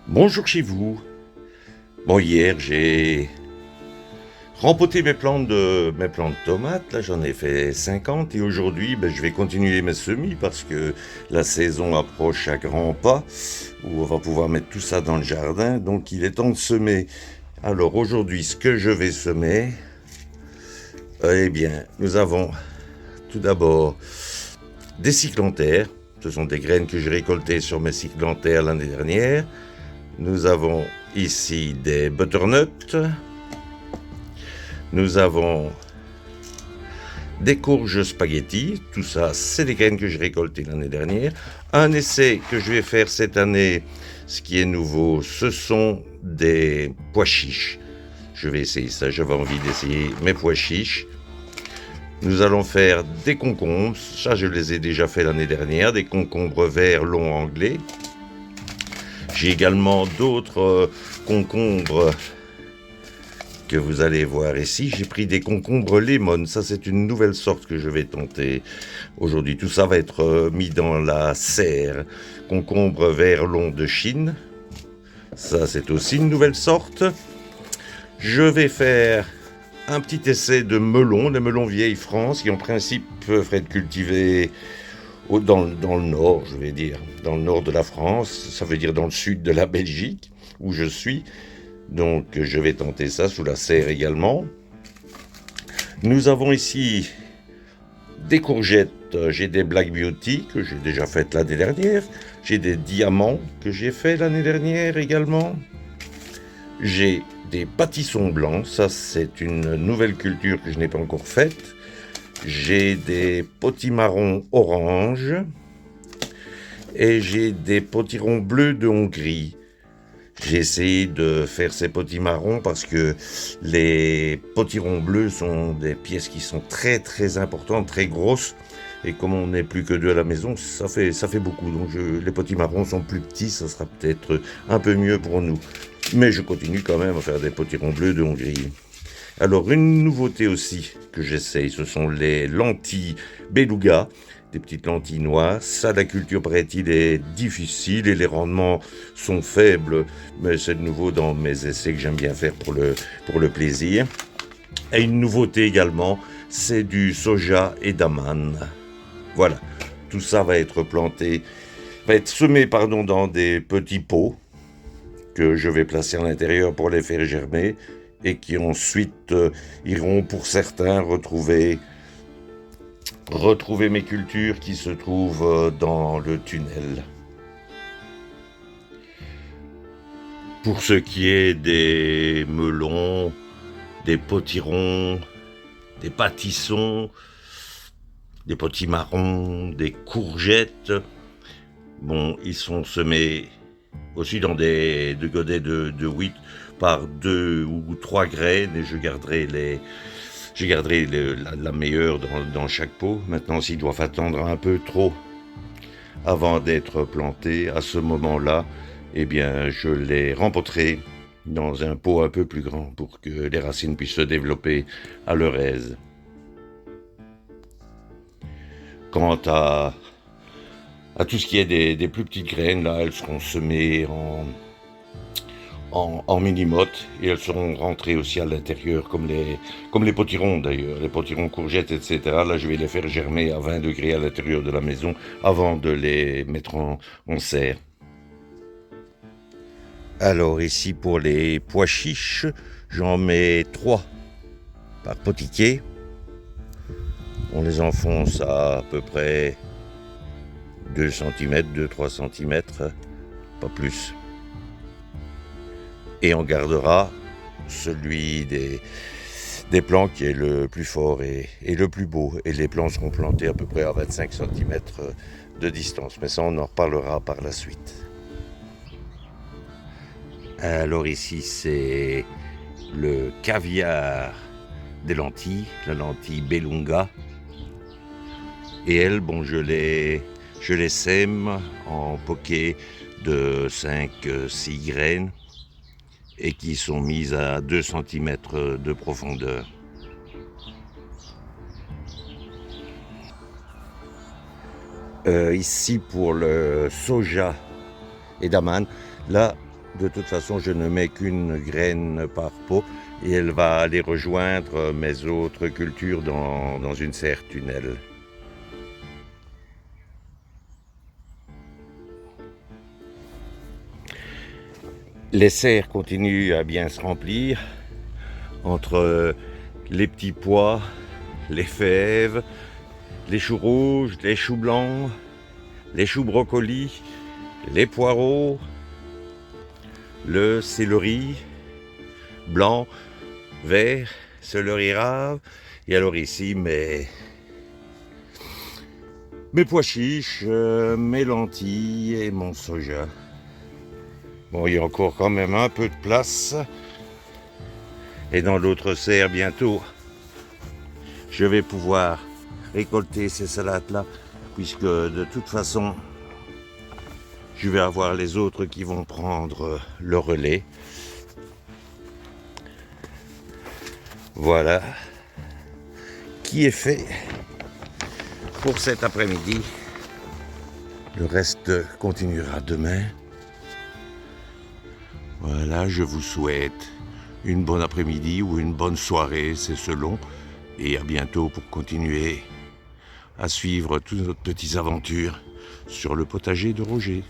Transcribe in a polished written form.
Bonjour chez vous. Bon, hier, j'ai rempoté mes plantes de tomates. Là, j'en ai fait 50 et aujourd'hui, je vais continuer mes semis parce que la saison approche à grands pas où on va pouvoir mettre tout ça dans le jardin. Donc, il est temps de semer. Alors, aujourd'hui, ce que je vais semer, eh bien, nous avons tout d'abord des cyclanthères. Ce sont des graines que j'ai récoltées sur mes cyclanthères l'année dernière. Nous avons ici des butternuts. Nous avons des courges spaghetti. Tout ça, c'est des graines que j'ai récoltées l'année dernière. Un essai que je vais faire cette année, ce qui est nouveau, ce sont des pois chiches. Je vais essayer ça, j'avais envie d'essayer mes pois chiches. Nous allons faire des concombres, ça je les ai déjà fait l'année dernière, des concombres verts longs anglais. J'ai également d'autres concombres que vous allez voir ici. J'ai pris des concombres lemon, ça c'est une nouvelle sorte que je vais tenter aujourd'hui. Tout ça va être mis dans la serre. Concombre vert long de Chine, ça c'est aussi une nouvelle sorte. Je vais faire un petit essai de melons, les melons vieille France, qui en principe peuvent être cultivés dans le nord, je vais dire, dans le nord de la France, ça veut dire dans le sud de la Belgique, où je suis. Donc je vais tenter ça sous la serre également. Nous avons ici des courgettes, j'ai des Black Beauty que j'ai déjà faites l'année dernière. J'ai des diamants que j'ai fait l'année dernière également. J'ai des pâtissons blancs, ça c'est une nouvelle culture que je n'ai pas encore faite. J'ai des potimarrons orange et j'ai des potirons bleus de Hongrie. J'ai essayé de faire ces potimarrons parce que les potirons bleus sont des pièces qui sont très très importantes, très grosses. Et comme on n'est plus que deux à la maison, ça fait beaucoup. Donc les potimarrons sont plus petits, ça sera peut-être un peu mieux pour nous. Mais je continue quand même à faire des potirons bleus de Hongrie. Alors une nouveauté aussi que j'essaye, ce sont les lentilles beluga, des petites lentilles noires. Ça, la culture, paraît-il, est difficile et les rendements sont faibles, mais c'est de nouveau dans mes essais que j'aime bien faire pour le plaisir. Et une nouveauté également, c'est du soja et d'aman. Voilà, tout ça va être semé dans des petits pots que je vais placer à l'intérieur pour les faire germer et qui ensuite iront pour certains retrouver mes cultures qui se trouvent dans le tunnel. Pour ce qui est des melons, des potirons, des pâtissons, des potimarrons, des courgettes, bon, ils sont semés aussi dans des godets de 8 par 2 ou 3 graines et je garderai la meilleure dans chaque pot. Maintenant, s'ils doivent attendre un peu trop avant d'être plantés, à ce moment-là, eh bien, je les rempoterai dans un pot un peu plus grand pour que les racines puissent se développer à leur aise. Quant à tout ce qui est des plus petites graines, là, elles seront semées en mini-mottes et elles seront rentrées aussi à l'intérieur comme les potirons d'ailleurs, les potirons courgettes, etc. Là, je vais les faire germer à 20 degrés à l'intérieur de la maison avant de les mettre en serre. Alors ici pour les pois chiches, j'en mets 3 par potiquet. On les enfonce à peu près 2 cm, 2-3 cm, pas plus. Et on gardera celui des plants qui est le plus fort et le plus beau. Et les plants seront plantés à peu près à 25 cm de distance. Mais ça, on en reparlera par la suite. Alors ici, c'est le caviar des lentilles, la lentille Belunga. Et elles, bon, je les sème en poquets de 5-6 graines et qui sont mises à 2 cm de profondeur. Ici pour le soja et d'aman, là De toute façon, je ne mets qu'une graine par pot et elle va aller rejoindre mes autres cultures dans une serre tunnel. Les serres continuent à bien se remplir entre les petits pois, les fèves, les choux rouges, les choux blancs, les choux brocolis, les poireaux, le céleri blanc, vert, céleri rave. Et alors ici, mes pois chiches, mes lentilles et mon soja. Bon, il y a encore quand même un peu de place. Et dans l'autre serre, bientôt, je vais pouvoir récolter ces salades-là, puisque de toute façon, je vais avoir les autres qui vont prendre le relais. Voilà qui est fait pour cet après-midi. Le reste continuera demain. Voilà, je vous souhaite une bonne après-midi ou une bonne soirée, c'est selon. Et à bientôt pour continuer à suivre toutes nos petites aventures sur le potager de Roger.